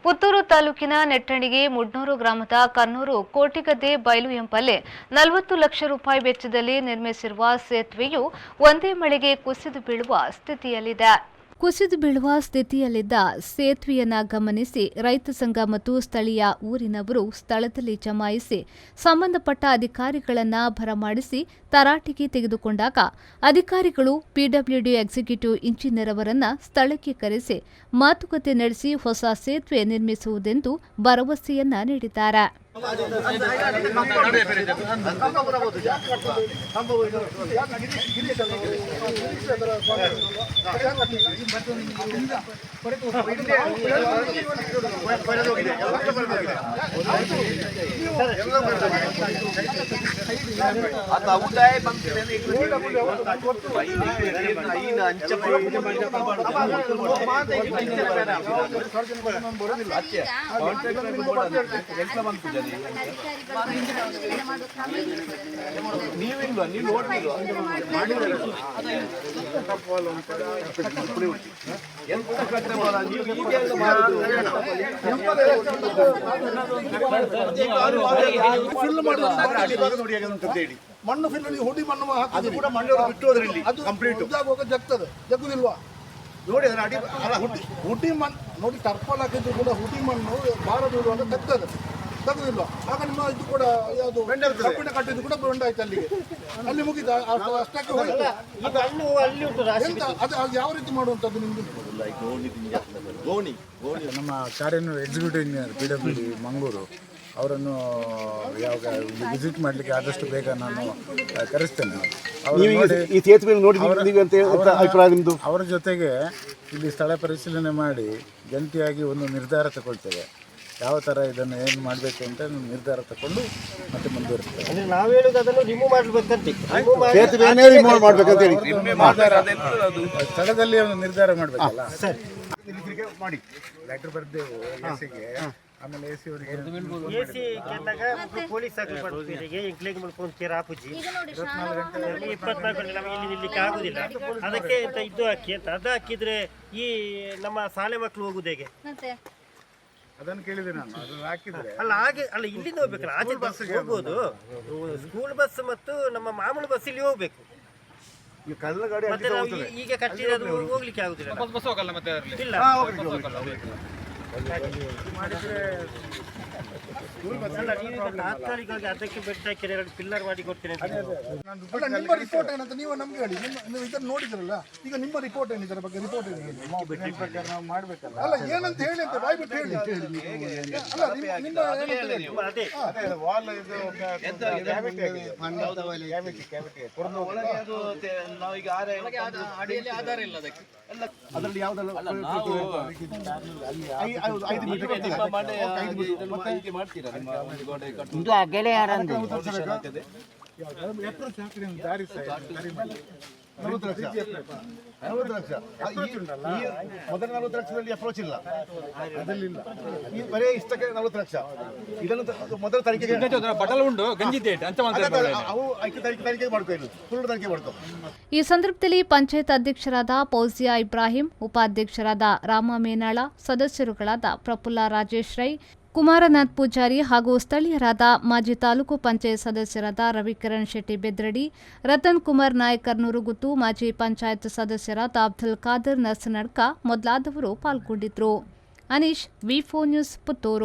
ಪುತ್ತೂರು ತಾಲೂಕಿನ ನೆಟ್ಟಣಿಗೆ ಮುಡ್ನೂರು ಗ್ರಾಮದ ಕನ್ನೂರು ಕೋಟಿಗದ್ದೆ ಬಯಲು ಎಂಬಲ್ಲಿ 40 ಲಕ್ಷ ರೂಪಾಯಿ ವೆಚ್ಚದಲ್ಲಿ ನಿರ್ಮಿಸಿರುವ ಸೇತುವೆಯು ಒಂದೇ ಮಳೆಗೆ ಕುಸಿದು ಬೀಳುವ ಸ್ಥಿತಿಯಲ್ಲಿದ್ದ ಸೇತುವೆಯನ್ನ ಗಮನಿಸಿ ರೈತ ಸಂಘ ಮತ್ತು ಸ್ಥಳೀಯ ಊರಿನವರು ಸ್ಥಳದಲ್ಲಿ ಜಮಾಯಿಸಿ ಸಂಬಂಧಪಟ್ಟ ಅಧಿಕಾರಿಗಳನ್ನ ಭರಮಾಡಿಸಿ ತರಾಟೆಗೆ ತೆಗೆದುಕೊಂಡಾಗ ಅಧಿಕಾರಿಗಳು ಪಿಡಬ್ಲ್ಯೂಡಿ ಎಕ್ಸಿಕ್ಯೂಟಿವ್ ಇಂಜಿನಿಯರ್ ಅವರನ್ನ ಸ್ಥಳಕ್ಕೆ ಕರೆಸಿ ಮಾತುಕತೆ ನಡೆಸಿ ಹೊಸ ಸೇತುವೆ ನಿರ್ಮಿಸುವುದೆಂದು ಭರವಸೆಯನ್ನ ನೀಡಿದ್ದಾರೆ. ನೀವಿಲ್ವಾ ನೀವು ನೋಡ್ಲಿಲ್ವಾ ಎಂತ ಕಟ್ಟಬಾರ ನೀವು ಈಗೆಲ್ಲ ಫಿಲ್ ನೋಡಿ ಅಂತ ಹೇಳಿ ಮಣ್ಣು ಫಿಲ್ ನೀವು ಹುಡಿ ಮಣ್ಣು ಅದು ಕೂಡ ಮಣ್ಣು ಬಿಟ್ಟೋದ್ರಲ್ಲಿ ಅದು ಕಂಪ್ಲೀಟ್ ಜಗ್ತದೆ ಜಗ್ಗುದಿಲ್ವಾ ನೋಡಿ ಅದನ್ನ ಅಡಿ ಅಲ್ಲ ಹುಡಿ ಮಣ್ಣು ನೋಡಿ ಟರ್ಪಲ್ ಹಾಕಿದ್ರು ಕೂಡ ಹುಡಿ ಮಣ್ಣು ಭಾರ ಬೀಳುವಾಗ ತಗ್ಗುದಿಲ್ಲ ಆಗ ನಿಮ್ಮ ಇದು ಕೂಡ ಯಾವುದು ಕಬ್ಬಿಣ ಕಟ್ಟಿದ್ದು ಕೂಡ ಬೆಂಡ ಆಯ್ತು ಅಲ್ಲಿ ಮುಗಿದ ಅಷ್ಟಕ್ಕೆ ಹೋಯ್ತು. ಎಂತ ಅದು ಯಾವ ರೀತಿ ಮಾಡುವಂಥದ್ದು ನಿಮ್ದು? ನಮ್ಮ ಕಾರ್ಯನಿರ್ವಹಣಾ ಎಕ್ಸಿಕ್ಯೂಟಿವ್ ಇಂಜಿನಿಯರ್ PWD ಮಂಗಳೂರು ಅವರನ್ನು ಯಾವಾಗ ವಿಸಿಟ್ ಮಾಡಲಿಕ್ಕೆ ಆದಷ್ಟು ಬೇಗ ನಾನು ಕರೆಸ್ತೇನೆ. ಅವರ ಜೊತೆಗೆ ಇಲ್ಲಿ ಸ್ಥಳ ಪರಿಶೀಲನೆ ಮಾಡಿ ಜಂಟಿಯಾಗಿ ಒಂದು ನಿರ್ಧಾರ ತಗೊಳ್ತೇವೆ. ಯಾವ ಥರ ಇದನ್ನು ಏನು ಮಾಡಬೇಕು ಅಂತ ನಿರ್ಧಾರ ತಗೊಂಡು ಮತ್ತೆ ಮುಂದುವರಿಸ್ತೇವೆ. ನಾವು ಹೇಳೋದು ಅದನ್ನು ರಿಮೂವ್ ಸ್ಥಳದಲ್ಲಿ ಒಂದು ನಿರ್ಧಾರ ಮಾಡಬೇಕಲ್ಲ. ಮಾಡಿ ಲೆಟರ್ ಬರ್ದೇವು ಎಸಿಗೆ, ಆಮೇಲೆ ಎಸಿ ಅವರಿಗೆ ಎಸಿ ಕೆಲ್ಲಾಗ ಪೊಲೀಸ್ ಹಾಕಿ ಇಂಕ್ಲೇಜ್ ಮಾಡ್ಕೊಂಡು ಕೇರ್ ಹಾಪುಜಿ 24 ಗಂಟೆ ನಮಗೆ ಇಲ್ಲಿ ನಿಲ್ಲಿಕ್ಕೆ ಆಗುದಿಲ್ಲ. ಅದಕ್ಕೆ ಅಂತ ಇದು ಹಾಕಿ ಅಂತ ಅದು ಹಾಕಿದ್ರೆ ಈ ನಮ್ಮ ಶಾಲೆ ಮಕ್ಕಳು ಹೋಗುದು ಹೇಗೆ? ಅದನ್ನು ಕೇಳಿದೆ ನಾನು. ಅದು ಹಾಕಿದ್ರೆ ಅಲ್ಲ ಹಾಗೆ ಅಲ್ಲ, ಇಲ್ಲಿಂದ ಹೋಗ್ಬೇಕಲ್ಲ, ಆಚೆ ಬಸ್ ಹೋಗ್ಬೋದು. ಸ್ಕೂಲ್ ಬಸ್ ಮತ್ತು ನಮ್ಮ ಮಾಮೂಲು ಬಸ್ ಇಲ್ಲಿ ಹೋಗ್ಬೇಕು. ಮತ್ತೆ ನಾವು ಈಗ ಕಟ್ಟಿರೋದು ಹೋಗ್ಲಿಕ್ಕೆ ಆಗುದಿಲ್ಲ. ಇಲ್ಲ ಅಲ್ಲ, ನೀವು ತಾತ್ಕಾಲಿಕವಾಗಿ ಅದಕ್ಕೆ ಬೆಟ್ಟ ಹಾಕಿ 2 ಪಿಲ್ಲರ್ ಮಾಡಿ ಕೊಡ್ತೀನಿ ಅಂತ. ನಿಮ್ಮ ರಿಪೋರ್ಟ್ ಏನಂತ ನೀವು ನಮ್ಗೆ ಹೇಳಿ. ನೀವು ಇದನ್ನು ನೋಡಿದ್ರಲ್ಲ, ಈಗ ನಿಮ್ಮ ರಿಪೋರ್ಟ್ ಏನು ಇದರ ಬಗ್ಗೆ? ರಿಪೋರ್ಟ್ ಏನು ನಾವು ಮಾಡಬೇಕಲ್ಲ. ಅಲ್ಲ ಏನಂತ ಹೇಳಿ ಅಂತ ಬಾಯ್ಬಿಟ್ಟು ಹೇಳಿ. ಅಲ್ಲ ನಿಮ್ಮ ಅದೇ ವಾಲ್ ಇದು ನಾವೀಗ ಅದರಲ್ಲಿ ಯಾವ್ದಲ್ಲ 5 ಮೀಟರ್ ಮಾಡ್ತೀರಾ ಇದು ಅಗೆಲೆ ಯಾರಂದು ದಾರಿ 40 ಲಕ್ಷ ಮೊದಲ 40 ಲಕ್ಷದಲ್ಲಿ ಅಪ್ರೋಚ್ ಇಲ್ಲ, ಅದರಲ್ಲಿಲ್ಲ. ಈ ಬರೀ ಇಷ್ಟಕ್ಕೆ 40 ಲಕ್ಷ. ಇದನ್ನು ಮೊದಲ ತನಿಖೆಗೆ ಬಟಲ್ ಉಂಟು ಗಂಜಿತೆ ಅವು ತನಿಖೆ ಮಾಡ್ಕೊಳ್ಳಿ, ಫುಲ್ ತನಿಖೆ ಮಾಡ್ಕೊ. ಈ ಸಂದರ್ಭದಲ್ಲಿ ಪಂಚಾಯತ್ ಅಧ್ಯಕ್ಷರಾದ ಫೌಜಿಯಾ ಇಬ್ರಾಹಿಂ, ಉಪಾಧ್ಯಕ್ಷರಾದ ರಾಮ ಮೇನಾಳ, ಸದಸ್ಯರುಗಳಾದ ಪ್ರಫುಲ್ಲ ರಾಜೇಶ್ ರೈ, ಕುಮಾರನಾಥ್ ಪೂಜಾರಿ ಹಾಗೂ ಸ್ಥಳೀಯರಾದ ಮಾಜಿ ತಾಲೂಕು ಪಂಚಾಯತ್ ಸದಸ್ಯರಾದ ರವಿಕಿರಣ್ ಶೆಟ್ಟಿ ಬೆದ್ರಡಿ, ರತನ್ ಕುಮಾರ್ ನಾಯಕ್ ಕರ್ನೂರುಗುತ್ತು, ಮಾಜಿ ಪಂಚಾಯತ್ ಸದಸ್ಯರಾದ ಅಬ್ದುಲ್ ಖಾದರ್ ನರ್ಸನಡ್ಕ ಮೊದಲಾದವರು ಪಾಲ್ಗೊಂಡಿದ್ದರು. ಅನೀಶ್, ವಿ4 ನ್ಯೂಸ್, ಪುತ್ತೂರು.